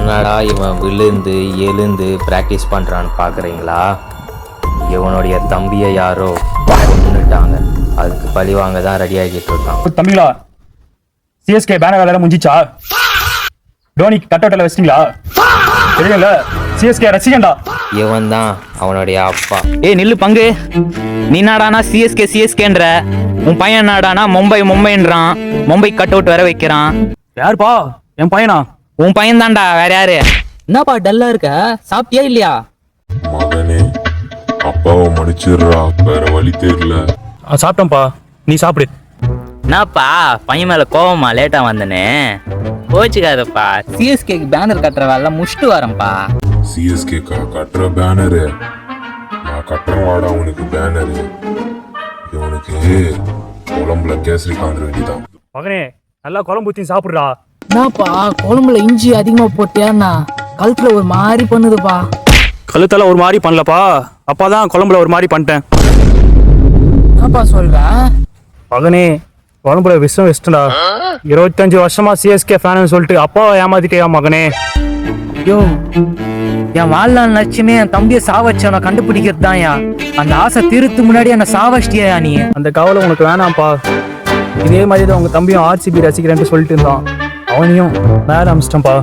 என்னடா இவன் விழுந்து எழுந்து பிராக்டிஸ் பண்றான்னு பாக்குறீங்களா? இவனுடைய தம்பியை யாரோ கொன்னுட்டாங்க. அதுக்கு பழி வாங்க தான் ரெடி ஆகிட்டு இருக்கான். தம்பிங்களா, சிஎஸ்கே பேனர் வேலை முடிஞ்சிச்சா? டோனி கட்டவுட்ல வச்சிட்டீங்களா? தெரியல, சிஎஸ்கே ரசிகண்டா. இவன் தான் அவனுடைய அப்பா. நில்லு பங்கு. நீ நாடானா சிஎஸ்கேன்ற, உன் பையன் நாடானா மும்பைன்றான். மும்பை கட் அவுட் வர வைக்கிறான். யாருப்பா? என் பையனா? உன் பையன் தான்டா, வேற யாரு? என்னப்பா டல்லா இருக்க? சாப்பிட்டியா இல்லையா? மகனே, அப்பாவை மன்னிச்சிடுறா, வேற வழி தெரியல. சாப்பிட்டோம்ப்பா, நீ சாப்பிடு. என்னப்பா பையன் மேல கோவமா லேட்டா வந்தனே? கோச்சுக்காதப்பா, சிஎஸ்கேக்கு பேனர் கட்டுற வேலை முடிச்சுட்டு வரேன்ப்பா. சிஎஸ்கே கட்டுற பேனரு நான் கட்டுறேன். வாடா உனக்கு பேனரு. இவனுக்கு குழம்புல கேசரி காண்ற வேண்டிதான். மகனே, நல்லா குழம்பு ஊத்தி சாப்பிடுறா. என்னப்பா குழம்புல இஞ்சி அதிகமா போட்டியாண்ணா? கழுத்துல ஒரு மாதிரி பண்ணுதுப்பா. கழுத்தெல்லாம் ஒரு மாதிரி பண்ணலப்பா, அப்பாதான் குழம்புல ஒரு மாதிரி பண்ணிட்டேன். என்னப்பா சொல்ற? மகனே, குழம்புல விஷம் வச்சுட்டா. 25 வருஷமா சிஎஸ்கே ஃபேனு சொல்லிட்டு அப்பாவை ஏமாத்திட்டியா மகனே? யோ, என் வாழ்நாள் லட்சியமே என் தம்பியை சாவச்சவனை கண்டுபிடிக்கிறது தான்யா. அந்த ஆசை திருத்து முன்னாடி என்ன சாவச்சிட்டியா நீ? அந்த கவலை உனக்கு வேணாம்ப்பா. இதே மாதிரி தான் உங்க தம்பியும் ஆர்சிபி ரசிக்கிறேன்னு சொல்லிட்டு இருந்தான். அவனையும் மேல அமிச்சிட்டேன்ப்பா.